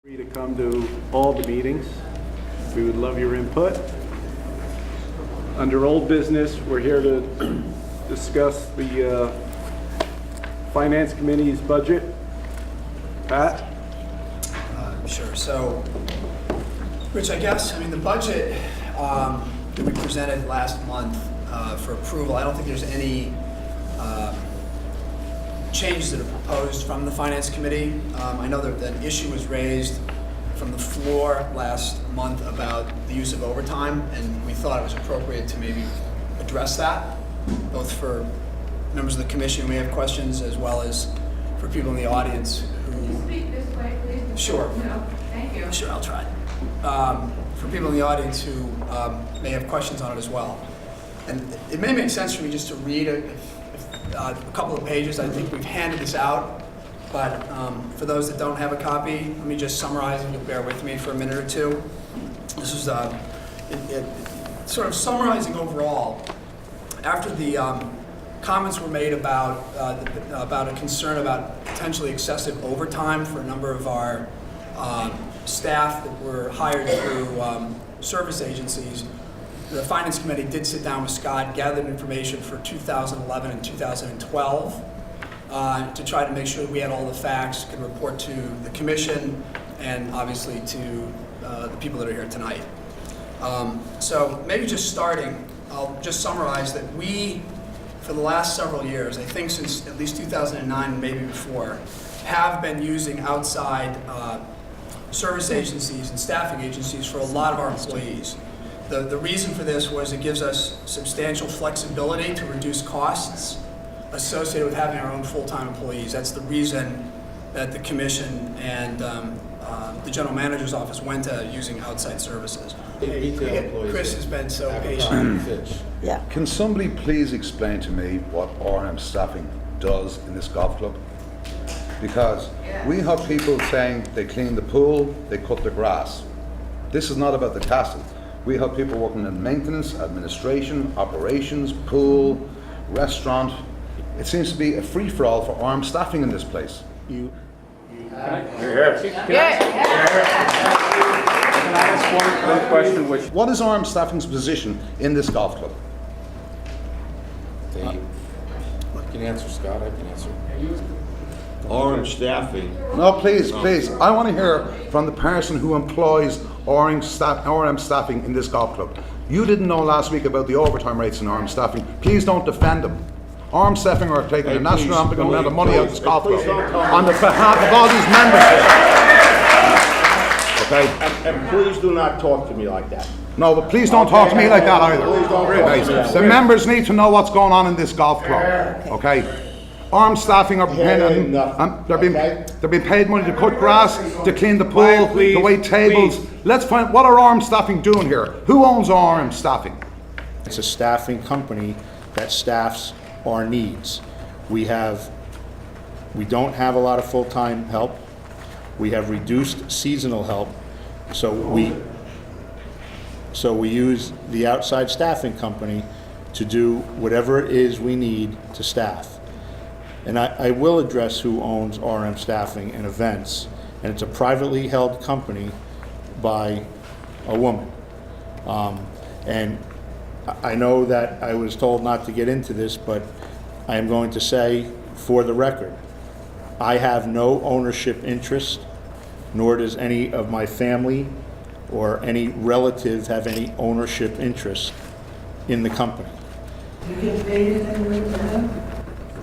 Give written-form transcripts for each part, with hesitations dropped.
Free to come to all the meetings. We would love your input. Under old business, we're here to discuss the Finance Committee's budget. Pat? Sure. So, Rich, I mean, the budget that we presented last month for approval, I don't think there's any changes that are proposed from the Finance Committee. I know that an issue was raised from the floor last month about the use of overtime, and we thought it was appropriate to maybe address that, both for members of the commission who may have questions, as well as for people in the audience who... Can you speak this way, please? Sure. No, thank you. Sure, I'll try. For people in the audience who may have questions on it as well. And it may make sense for me just to read a couple of pages. I think we've handed this out, but for those that don't have a copy, let me just summarize, and you'll bear with me for a minute or two. This is sort of summarizing overall. After the comments were made about a concern about potentially excessive overtime for a number of our staff that were hired through service agencies, the Finance Committee did sit down with Scott, gathered information for 2011 and 2012 to try to make sure that we had all the facts, could report to the Commission, and obviously to the people that are here tonight. So maybe just starting, I'll just summarize that we, for the last several years, I think since at least 2009 and maybe before, have been using outside service agencies and staffing agencies for a lot of our employees. The reason for this was it gives us substantial flexibility to reduce costs associated with having our own full-time employees. That's the reason that the Commission and the General Manager's Office went to using outside services. Chris has been so patient. Yeah. Can somebody please explain to me what RM staffing does in this golf club? Because we have people saying they clean the pool, they cut the grass. This is not about the castle. We have people working in maintenance, administration, operations, pool, restaurant. It seems to be a free-for-all for RM staffing in this place. Can I ask one question? What is RM staffing's position in this golf club? You can answer, Scott. I can answer. RM staffing. No, please. I want to hear from the person who employs RM staffing in this golf club. You didn't know last week about the overtime rates in RM staffing. Please don't defend them. RM staffing are taking an astronomical amount of money out of this golf club on the behalf of all these members. Okay? And please do not talk to me like that. No, but please don't talk to me like that either. Please don't talk to me like The members need to know what's going on in this golf club. Okay? RM staffing are paying, they're being paid money to cut grass, to clean the pool, to wait tables. Let's find, what are RM staffing doing here? Who owns RM staffing? It's a staffing company that staffs our needs. We don't have a lot of full-time help. We have reduced seasonal help, so we use the outside staffing company to do whatever it is we need to staff. And I will address who owns RM Staffing and Events, and it's a privately held company by a woman. And I know that I was told not to get into this, but I am going to say for the record, I have no ownership interest, nor does any of my family or any relative have any ownership interest in the company. You get paid anything right now?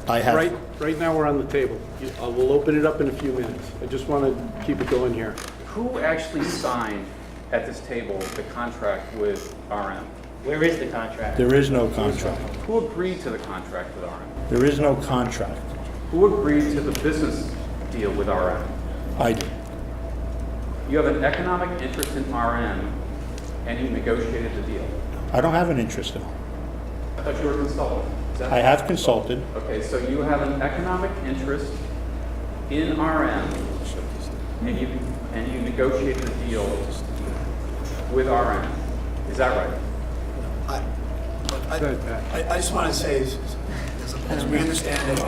I have. Right now we're on the table. We'll open it up in a few minutes. I just want to keep it going here. Who actually signed at this table the contract with RM? Where is the contract? There is no contract. Who agreed to the contract with RM? There is no contract. Who agreed to the business deal with RM? I do. You have an economic interest in RM and you negotiated the deal. I don't have an interest in it. I thought you were a consultant. Is that I have consulted. Okay, so you have an economic interest in RM and you negotiated the deal with RM. Is that right? I just want to say, as we understand it,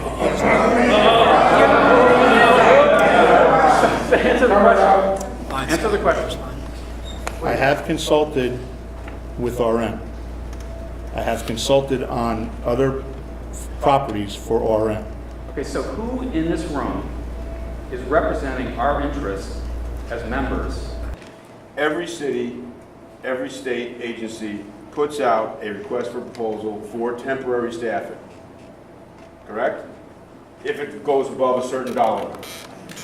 Answer the question. fine. Answer the question. I have consulted with RM. I have consulted on other properties for RM. Okay, so who in this room is representing our interests as members? Every city, every state agency puts out a request for proposal for temporary staffing, correct? If it goes above a certain dollar.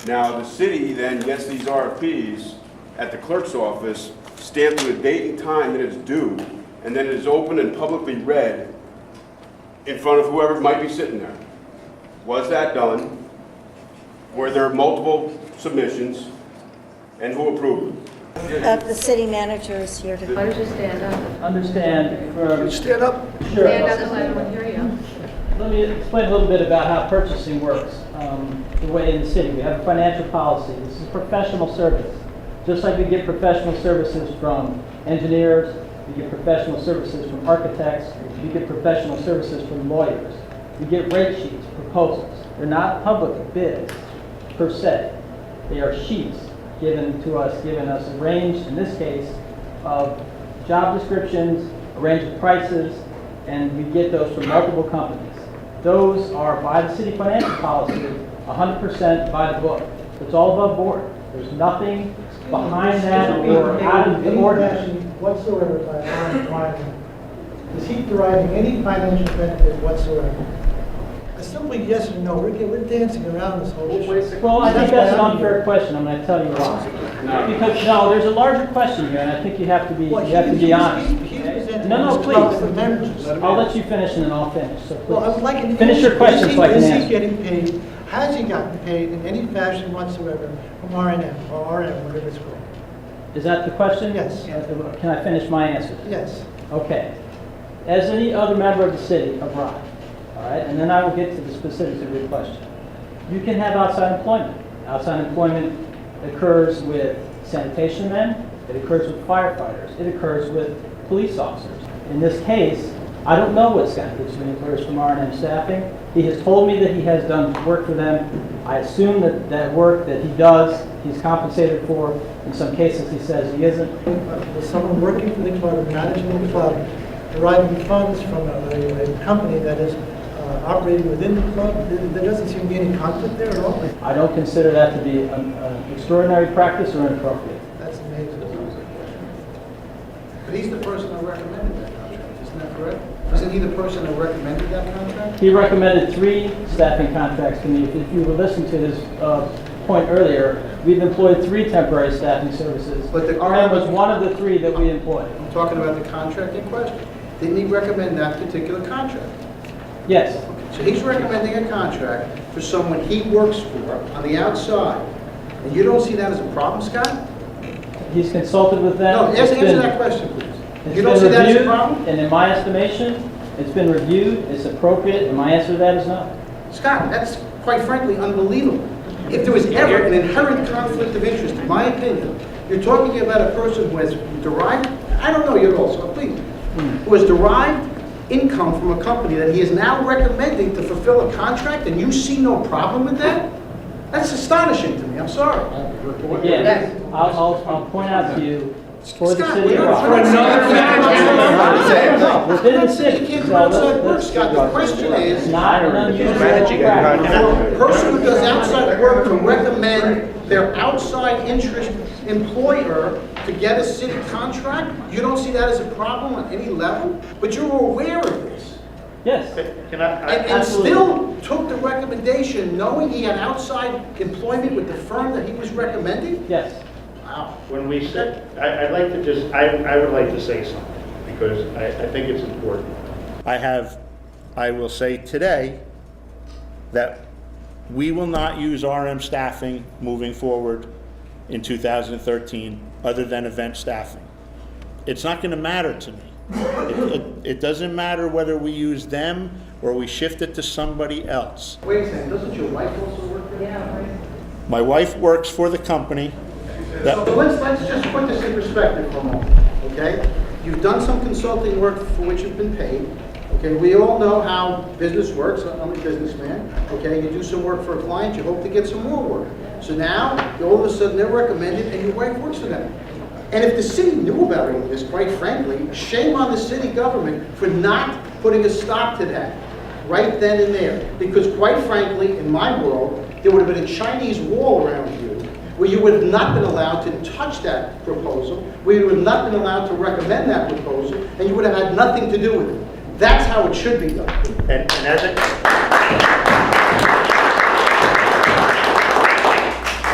Now, the city then gets these RFPs at the clerk's office, stamped with a date and time that it's due, and then it is open and publicly read in front of whoever might be sitting there. Was that done? Were there multiple submissions? And who approved them? The city manager is here to... Why don't you stand up? Understand from... Stand up. Sure. Stand up so everyone hear you. Let me explain a little bit about how purchasing works. The way in the city, we have a financial policy. This is professional service. Just like we get professional services from engineers, we get professional services from architects, we get professional services from lawyers. We get rate sheets, proposals. They're not public bids per se. They are sheets given us a range, in this case, of job descriptions, a range of prices, and we get those from multiple companies. Those are, by the city financial policy, 100% by the book. It's all above board. There's nothing behind that or out of the ordinary. Whatsoever by RM Ryan. Is he deriving any financial benefit whatsoever? A simple yes or no. We're dancing around this whole issue. Well, I think that's an unfair question. I'm going to tell you why. Because no, there's a larger question here, and I think you have to be honest. No, please. I'll let you finish and then I'll finish. So please. Well, I would like an finish your question so I can Is he answer. getting paid? Has he gotten paid in any fashion whatsoever from R&M or RM, whatever it's called? Is that the question? Yes. Can I finish my answer? Yes. Okay. As any other member of the city of Rye, all right, and then I will get to the specifics of your question. You can have outside employment. Outside employment occurs with sanitation men, it occurs with firefighters, it occurs with police officers. In this case, I don't know what Scott gets when he occurs from R&M staffing. He has told me that he has done work for them. I assume that that work that he does, he's compensated for. In some cases, he says he isn't. With someone working for the club, managing the club, deriving funds from a company that is operating within the club, there doesn't seem to be any conflict there at all. I don't consider that to be an extraordinary practice or inappropriate. That's amazing. But he's the person that recommended that contract, isn't that correct? Isn't he the person that recommended that contract? He recommended 3 staffing contracts to me. If you were listening to his point earlier, we've employed 3 temporary staffing services. But the RM was one of the 3 that we employed. I'm talking about the contract in question. Didn't he recommend that particular contract? Yes. So he's recommending a contract for someone he works for on the outside. And you don't see that as a problem, Scott? He's consulted with them. No, It's answer been- that question, please. It's You don't been see that as a reviewed, problem? and in my estimation, it's been reviewed, it's appropriate, and my answer to that is no. Scott, that's quite frankly unbelievable. If there was ever an inherent conflict of interest, in my opinion, you're talking about a person who has derived, I don't know you at all, so please, who has derived income from a company that he is now recommending to fulfill a contract, and you see no problem with that? That's astonishing to me, I'm sorry. Again, I'll point out to you, for the Scott, city of we're Rock. for another Within the city. You can't do So outside work, let's- Scott. The question is, Not an unusual Managing a practice. a person who does outside work to recommend their outside interest employer to get a city contract, you don't see that as a problem on any level? But you were aware of this. Yes. And Absolutely. still took the recommendation knowing he had outside employment with the firm that he was recommending? Yes. Wow. When we said, I'd like to just, I would like to say something, because I think it's important. I will say today that we will not use RM staffing moving forward in 2013 other than event staffing. It's not going to matter to me. It doesn't matter whether we use them or we shift it to somebody else. Wait a second, doesn't your wife also work for them? My wife works for the company. So let's just put this in perspective for a moment, okay? You've done some consulting work for which you've been paid, Okay, we all know how business works. I'm a businessman. Okay, you do some work for a client, you hope to get some more work. So now, all of a sudden, they're recommended, and your wife works for them. And if the city knew about all this, quite frankly, shame on the city government for not putting a stop to that right then and there. Because quite frankly, in my world, there would have been a Chinese wall around you where you would have not been allowed to touch that proposal, where you would have not been allowed to recommend that proposal, and you would have had nothing to do with it. That's how it should be done. And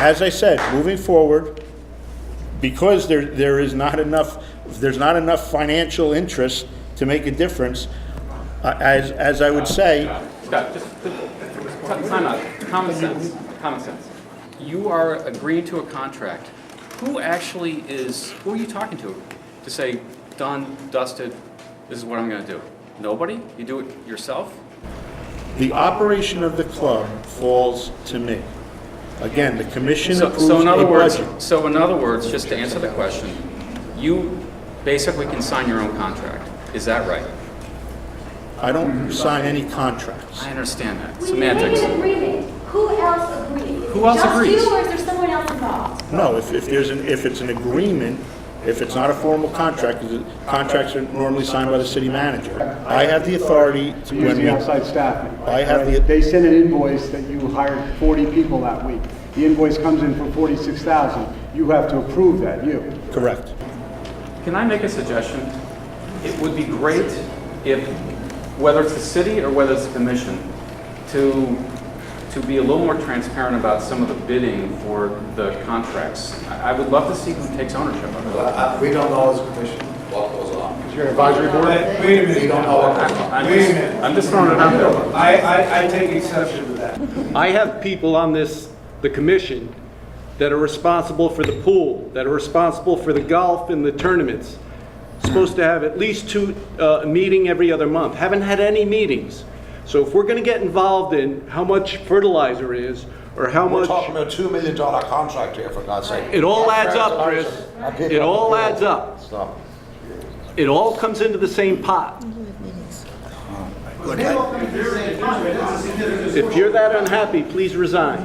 As I said, moving forward, because there's not enough financial interest to make a difference, as I would say, Scott, just time out. Common sense. Common sense. You are agreeing to a contract. Who are you talking to say, done, dusted, this is what I'm going to do? Nobody? You do it yourself? the operation of the club falls to me. Again, the commission approves So in other a words, budget. just to answer the question, you basically can sign your own contract. Is that right? I don't sign any contracts. I understand that. We make Semantics. an agreement. Who else agrees? Who else agrees? Just you, or is there someone else involved? No, if it's an agreement, if it's not a formal contract, because contracts are normally signed by the city manager. I have the authority to, Use the outside staffing. I have the, They send an invoice that you hired 40 people that week. The invoice comes in for 46,000. You have to approve that, you. correct. Can I make a suggestion? It would be great if, whether it's the city or whether it's the commission, to be a little more transparent about some of the bidding for the contracts. I would love to see who takes ownership of it. We don't know as a commission what goes on. Is your advisory board? Wait a minute. We don't know what goes on. I'm just throwing it out there. I take exception to that. I have people on the commission that are responsible for the pool, that are responsible for the golf and the tournaments. Supposed to have at least a meeting every other month. Haven't had any meetings. So if we're going to get involved in how much fertilizer is, or how We're much... talking about $2 million contract here, for God's sake. It all adds up, Chris. It all adds up. Stop. It all comes into the same pot. If you're that unhappy, please resign.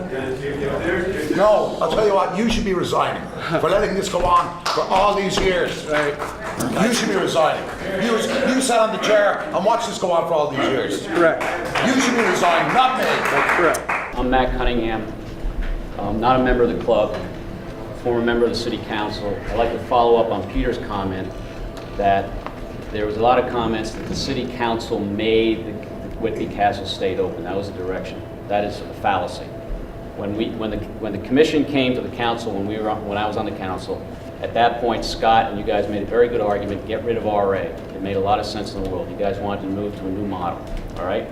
No, I'll tell you what, you should be resigning for letting this go on for all these years. You should be resigning. You sat on the chair and watched this go on for all these years. Correct. You should be resigning, not me. That's correct. I'm Matt Cunningham. I'm not a member of the club, former member of the city council. I'd like to follow up on Peter's comment that there was a lot of comments that the city council made the Whitby Castle stayed open. That was the direction. That is a fallacy. When the commission came to the council, when I was on the council, at that point, Scott and you guys made a very good argument, get rid of RA. It made a lot of sense in the world. You guys wanted to move to a new model, all right?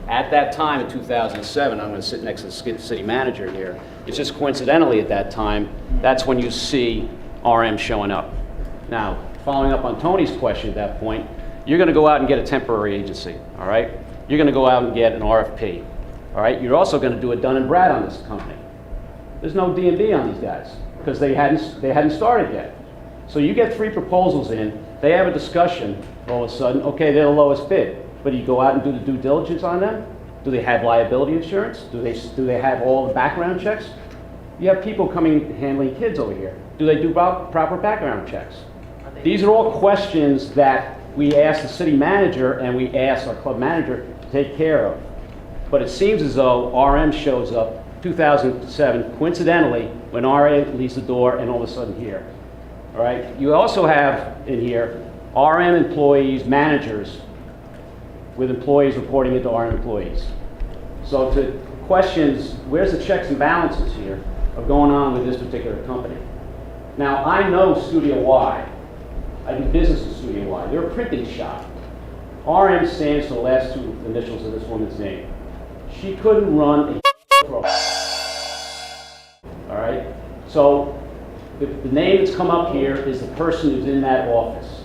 At that time, in 2007, I'm going to sit next to the city manager here. It's just coincidentally at that time, that's when you see RM showing up. Now, following up on Tony's question at that point, you're going to go out and get a temporary agency, all right? You're going to go out and get an RFP, all right? You're also going to do a Dun & Brad on this company. There's no D&B on these guys because they hadn't started yet. So you get 3 proposals in, they have a discussion, all of a sudden, okay, they're the lowest bid. But you go out and do the due diligence on them? Do they have liability insurance? Do they have all the background checks? You have people coming handling kids over here. Do they do proper background checks? These are all questions that we ask the city manager and we ask our club manager to take care of. But it seems as though RM shows up 2007, coincidentally, when RA leaves the door and all of a sudden here. All right? You also have in here RM employees, managers, with employees reporting into RM employees. So to questions, where's the checks and balances here of going on with this particular company? Now, I know Studio Y. I do business with Studio Y. They're a printing shop. RM stands for the last 2 initials of this woman's name. She couldn't run a program. All right? So the name that's come up here is the person who's in that office.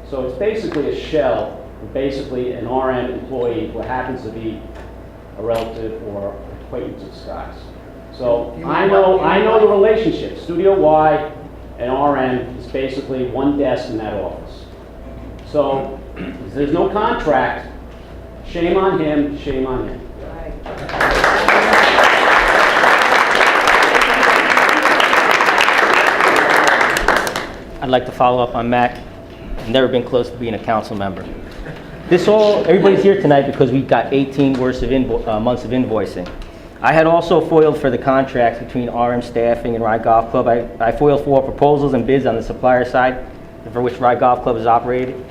So it's basically a shell, basically an RM employee who happens to be a relative or acquaintance of Scott's. So I know the relationship. Studio Y and RM is basically one desk in that office. So there's no contract Shame on him, shame on him. I'd like to follow up on Mac. I've never been close to being a council member. Everybody's here tonight because we got 18 months of invoicing. I had also foiled for the contracts between RM Staffing and Rye Golf Club. I foiled for proposals and bids on the supplier side for which Rye Golf Club is operated.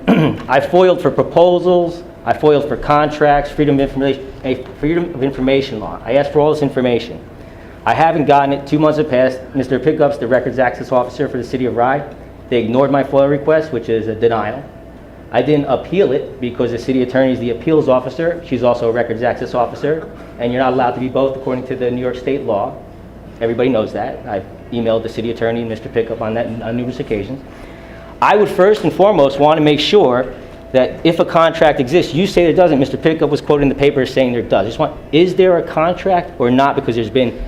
I foiled for proposals. I foiled for contracts, freedom of information law. I asked for all this information. I haven't gotten it. 2 months have passed. Mr. Pickup's the records access officer for the city of Rye. They ignored my FOIL request, which is a denial. I didn't appeal it because the city attorney is the appeals officer. She's also a records access officer, and you're not allowed to be both according to the New York state law. Everybody knows that. I've emailed the city attorney and Mr. Pickup on that on numerous occasions. I would first and foremost want to make sure that if a contract exists, you say there doesn't. Mr. Pickup was quoted in the paper saying there does. I just want, is there a contract or not? Because there's been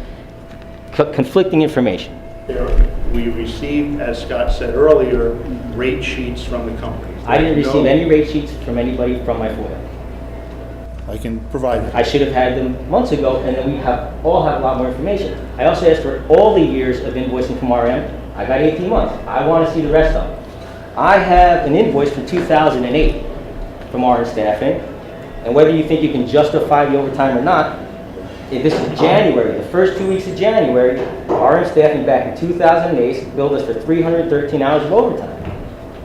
conflicting information. We received, as Scott said earlier, rate sheets from the companies. I didn't receive any rate sheets from anybody from my FOIA. I can provide that. I should have had them months ago, and then we all have a lot more information. I also asked for all the years of invoicing from RM. I got 18 months. I want to see the rest of them. I have an invoice from 2008 from RM Staffing, and whether you think you can justify the overtime or not, if this is January, the first 2 weeks of January, RM Staffing back in 2008 billed us for 313 hours of overtime.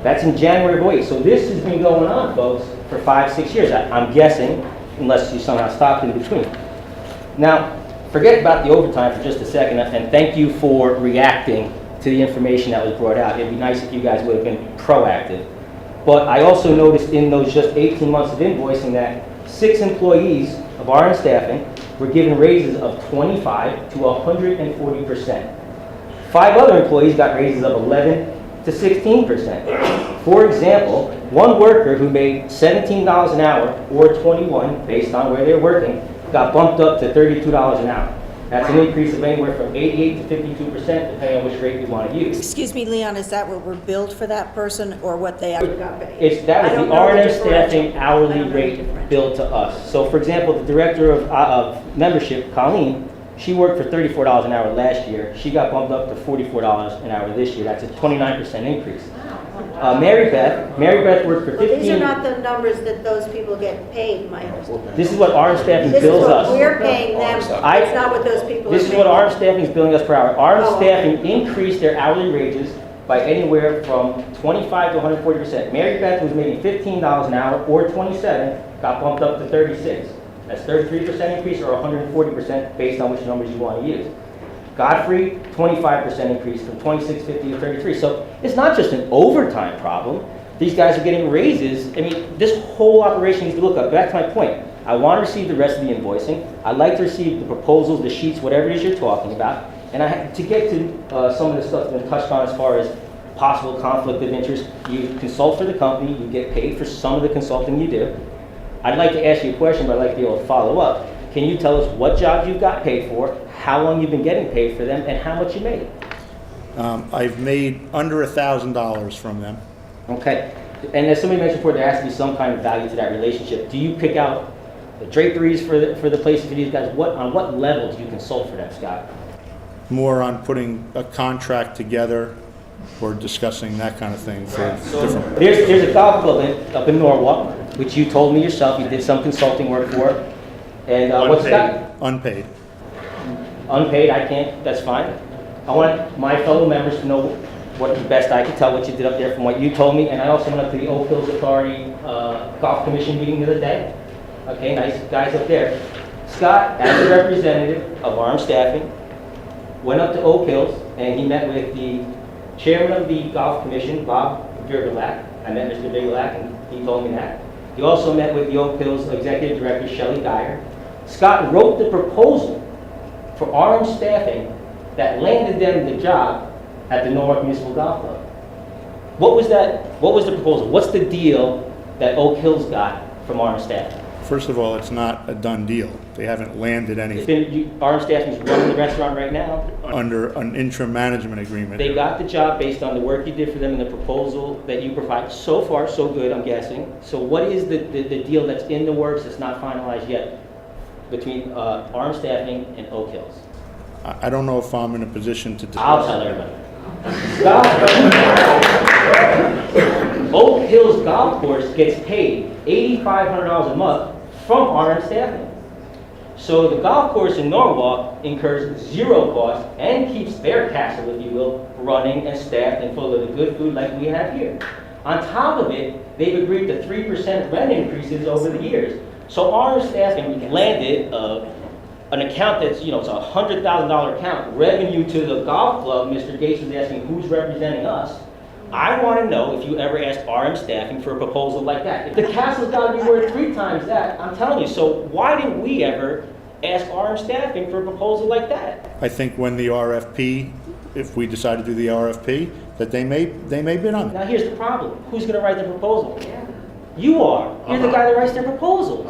That's in January of 08. So this has been going on, folks, for 5-6 years. I'm guessing, unless you somehow stopped in between. Now, forget about the overtime for just a second, and thank you for reacting to the information that was brought out. It'd be nice if you guys would have been proactive. But I also noticed in those just 18 months of invoicing that 6 employees of RM Staffing were given raises of 25 to 140%. 5 other employees got raises of 11 to 16%. For example, one worker who made $17 an hour or 21 based on where they're working got bumped up to $32 an hour. That's an increase of anywhere from 88 to 52% depending on which rate you want to use. Excuse me, Leon, is that what we're billed for that person or what they actually got paid? That was I the don't know the R&M differential. Staffing hourly I don't know the rate differential. billed to us. So for example, the director of membership, Colleen, she worked for $34 an hour last year. She got bumped up to $44 an hour this year. That's a 29% increase. Mary Beth worked for 15. Well, these are not the numbers that those people get paid, my understanding. This is what RM Staffing This is bills what us. we're paying them, it's not what those people are This is paying. what RM Staffing is billing us per hour. RM Oh, Staffing okay. increased their hourly wages by anywhere from 25 to 140%. Mary Beth was making $15 an hour or 27, got bumped up to 36. That's 33% increase or 140% based on which numbers you want to use. Godfrey, 25% increase from 26.50 to 33. So it's not just an overtime problem. These guys are getting raises. I mean, this whole operation needs to look up. Back to my point. I want to receive the rest of the invoicing. I'd like to receive the proposals, the sheets, whatever it is you're talking about. And to get to some of the stuff that's been touched on as far as possible conflict of interest, you consult for the company, you get paid for some of the consulting you do. I'd like to ask you a question, but I'd like to be able to follow up. Can you tell us what jobs you've got paid for, how long you've been getting paid for them, and how much you made? I've made under $1,000 from them. Okay. And as somebody mentioned before, there has to be some kind of value to that relationship. Do you pick out the draperies for the places for these guys? On what level do you consult for them, Scott? More on putting a contract together or discussing that kind of thing for different. There's a golf club up in Norwalk, which you told me yourself you did some consulting work for. And what's that? Unpaid. Unpaid, I can't, that's fine. I want my fellow members to know what the best I can tell what you did up there from what you told me. And I also went up to the Oak Hills Authority Golf Commission meeting the other day. Okay, nice guys up there. Scott, as a representative of RM Staffing, went up to Oak Hills and he met with the chairman of the Golf Commission, Bob Vigilak. I met Mr. Vigilak and he told me that. He also met with the Oak Hills Executive Director, Shelley Dyer. Scott wrote the proposal for RM Staffing that landed them the job at the Norwalk Municipal Golf Club. What was that? What was the proposal? What's the deal that Oak Hills got from RM Staffing? First of all, it's not a done deal. They haven't landed It's anything been, RM Staffing's running the restaurant right now. under an interim management agreement. They got the job based on the work you did for them and the proposal that you provide. So far, so good, I'm guessing. So what is the deal that's in the works that's not finalized yet between RM Staffing and Oak Hills? I don't know if I'm in a position to discuss. I'll tell everybody. Oak Hills Golf Course gets paid $8,500 a month from RM Staffing. So the golf course in Norwalk incurs zero cost and keeps their castle, if you will, running and staffed and full of the good food like we have here. On top of it, they've agreed to 3% rent increases over the years. So RM Staffing landed an account that's, it's a $100,000 account, revenue to the golf club. Mr. Gates was asking who's representing us. I want to know if you ever asked RM Staffing for a proposal like that. If the castle's got to be worth 3 times that, I'm telling you. So why didn't we ever ask RM Staffing for a proposal like that? I think when the RFP, if we decide to do the RFP, that they may bid on it. Now here's the problem. Who's going to write the proposal? You are. You're the guy that writes their proposals.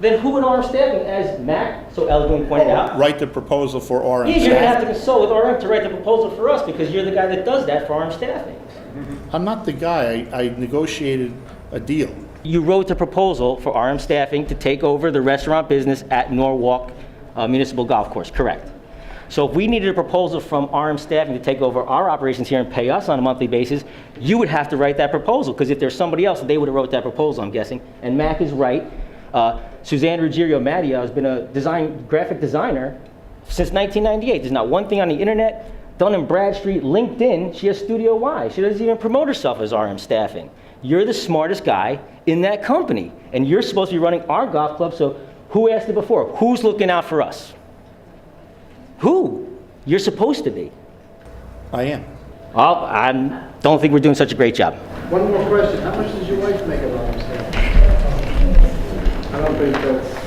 Then who in RM Staffing, as Matt so eloquently pointed out, Write the proposal for RM you're going to have Staffing. to consult with RM to write the proposal for us because you're the guy that does that for RM Staffing. I'm not the guy. I negotiated a deal. You wrote the proposal for RM Staffing to take over the restaurant business at Norwalk Municipal Golf Course, correct? So if we needed a proposal from RM Staffing to take over our operations here and pay us on a monthly basis, you would have to write that proposal, because if there's somebody else, they would have wrote that proposal, I'm guessing. And Mac is right. Suzanne Ruggiero-Mattia has been a graphic designer since 1998. There's not one thing on the internet, Dun & Bradstreet, LinkedIn, she has Studio Y. She doesn't even promote herself as RM Staffing. You're the smartest guy in that company, and you're supposed to be running our golf club, so who asked it before? Who's looking out for us? Who? You're supposed to be. I am. Well, I don't think we're doing such a great job. One more question. How much does your wife make of RM Staffing? I don't think that's...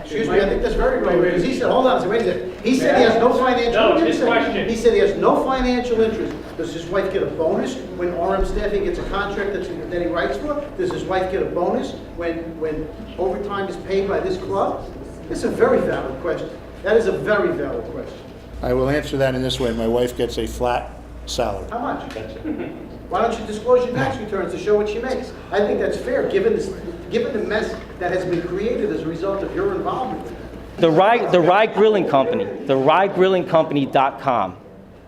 Excuse me, I think that's very right, because he said, hold on, wait a second. He said he has no financial... No, it's his question. He said he has no financial interest. Does his wife get a bonus when RM Staffing gets a contract that he writes for? Does his wife get a bonus when overtime is paid by this club? It's a very valid question. That is a very valid question. I will answer that in this way. My wife gets a flat salary. How much? Why don't you disclose your tax returns to show what she makes? I think that's fair, given the mess that has been created as a result of your involvement. The Rye Grilling Company, the RyeGrillingCompany.com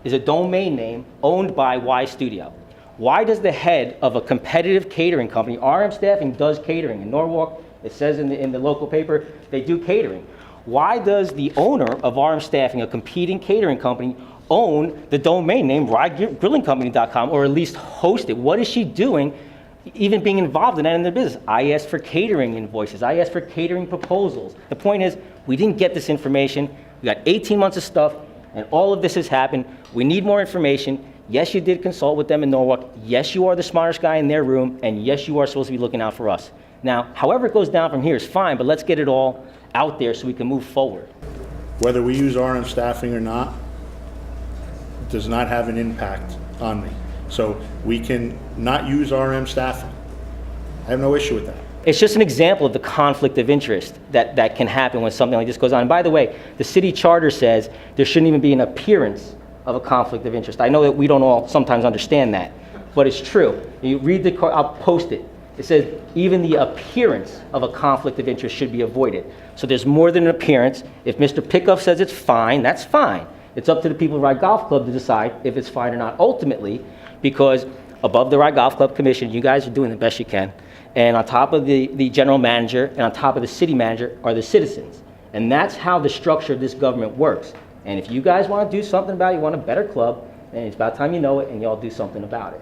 is a domain name owned by Y Studio. Why does the head of a competitive catering company, RM Staffing does catering in Norwalk, it says in the local paper, they do catering. Why does the owner of RM Staffing, a competing catering company, own the domain name RyeGrillingCompany.com, or at least host it? What is she doing, even being involved in that in their business? I asked for catering invoices. I asked for catering proposals. The point is, we didn't get this information. We got 18 months of stuff, and all of this has happened. We need more information. Yes, you did consult with them in Norwalk. Yes, you are the smartest guy in their room, and yes, you are supposed to be looking out for us. Now, however it goes down from here is fine, but let's get it all out there so we can move forward. Whether we use RM Staffing or not does not have an impact on me. So we can not use RM Staffing. I have no issue with that. It's just an example of the conflict of interest that can happen when something like this goes on. And by the way, the city charter says there shouldn't even be an appearance of a conflict of interest. I know that we don't all sometimes understand that, but it's true. You read I'll post it. It says even the appearance of a conflict of interest should be avoided. So there's more than an appearance. If Mr. Pickoff says it's fine, that's fine. It's up to the people of Rye Golf Club to decide if it's fine or not ultimately, because above the Rye Golf Club Commission, you guys are doing the best you can. And on top of the general manager and on top of the city manager are the citizens. And that's how the structure of this government works. And if you guys want to do something about it, you want a better club, then it's about time you know it and y'all do something about it.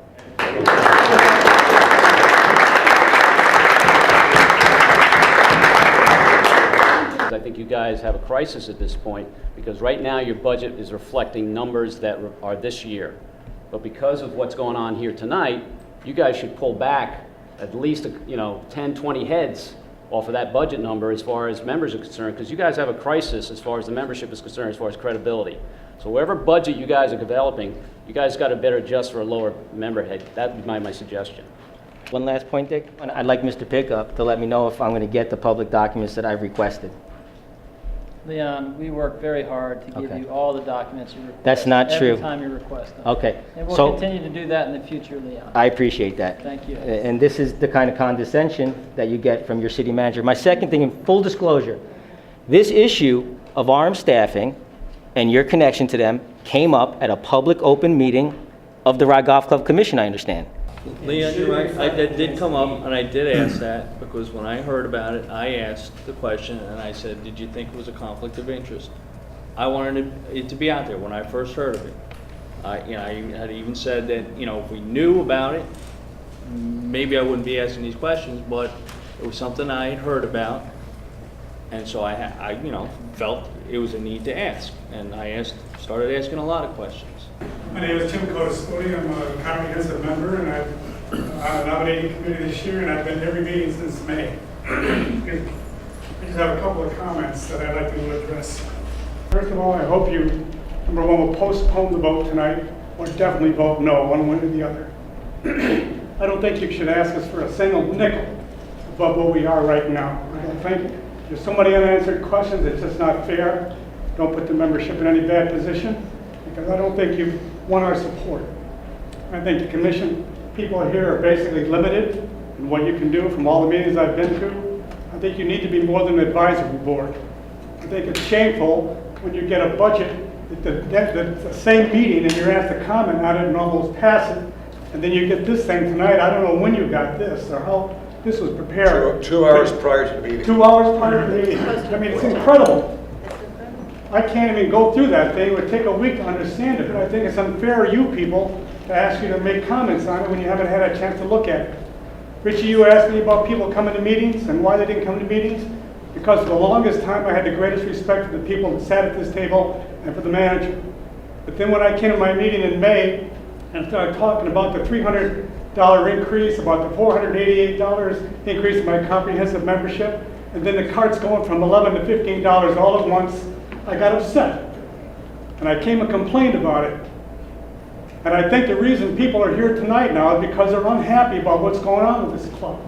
I think you guys have a crisis at this point, because right now your budget is reflecting numbers that are this year. But because of what's going on here tonight, you guys should pull back at least 10, 20 heads off of that budget number as far as members are concerned, because you guys have a crisis as far as the membership is concerned, as far as credibility. So whatever budget you guys are developing, you guys got to better adjust for a lower member head. That would be my suggestion. One last point, Dick. I'd like Mr. Pickup to let me know if I'm going to get the public documents that I've requested. Leon, we work very hard to give Okay. you all the documents you request. That's not true. Every time you request them. Okay. And we'll So- continue to do that in the future, Leon. I appreciate that. Thank you. And this is the kind of condescension that you get from your city manager. My second thing, in full disclosure, this issue of RM staffing and your connection to them came up at a public open meeting of the Rye Golf Club Commission, I understand. Leon, you're right, that did come up, and I did ask that, because when I heard about it, I asked the question, and I said, did you think it was a conflict of interest? I wanted it to be out there when I first heard of it. I had even said that, if we knew about it, maybe I wouldn't be asking these questions, but it was something I had heard about, and so I felt it was a need to ask, and I started asking a lot of questions. My name is Tim Codespoti. I'm a comprehensive member, and I'm on a nominating committee this year, and I've been to every meeting since May. I just have a couple of comments that I'd like to address. First of all, I hope you, number one, will postpone the vote tonight, or definitely vote no, one way or the other. I don't think you should ask us for a single nickel above what we are right now. I don't think there's so many unanswered questions, it's just not fair. Don't put the membership in any bad position, because I don't think you want our support. I think the commission people here are basically limited in what you can do from all the meetings I've been to. I think you need to be more than an advisory board. I think it's shameful when you get a budget, the same meeting, and you're asked to comment on it and almost pass it, and then you get this thing tonight. I don't know when you got this or how this was prepared. 2 hours prior to the meeting. 2 hours prior to the meeting. I mean, it's incredible. I can't even go through that thing. It would take a week to understand it, but I think it's unfair to you people to ask you to make comments on it when you haven't had a chance to look at it. Richie, you asked me about people coming to meetings and why they didn't come to meetings. Because for the longest time, I had the greatest respect for the people that sat at this table and for the manager. But then when I came to my meeting in May and started talking about the $300 increase, about the $488 increase in my comprehensive membership, and then the cart's going from $11 to $15 all at once, I got upset. And I came and complained about it. And I think the reason people are here tonight now is because they're unhappy about what's going on with this club.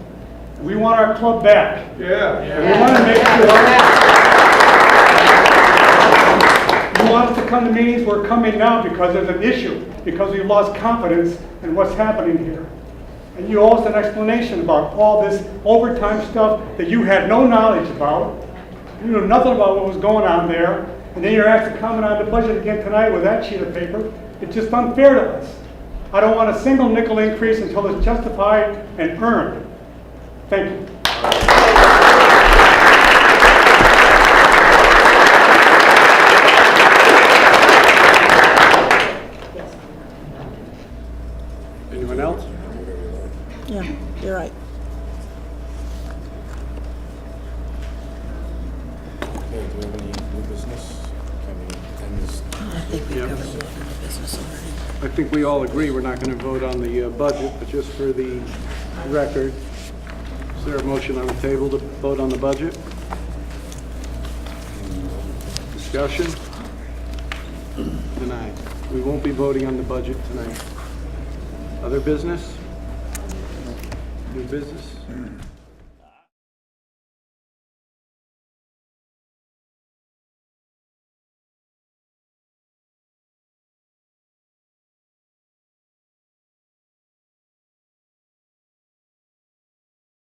We want our club back. Yeah. And we want to make sure you want us to come to meetings. We're coming now because there's an issue, because we've lost confidence in what's happening here. And you owe us an explanation about all this overtime stuff that you had no knowledge about. You knew nothing about what was going on there. And then you're asked to comment on the budget again tonight with that sheet of paper. It's just unfair to us. I don't want a single nickel increase until it's justified and earned. Thank you. Anyone else? Yeah, you're right. Okay, do we have any new business? Can we end this? I think we Yeah. covered a lot of the business already. I think we all agree we're not going to vote on the budget, but just for the record, is there a motion on the table to vote on the budget? Discussion? Denied. We won't be voting on the budget tonight. Other business? New business?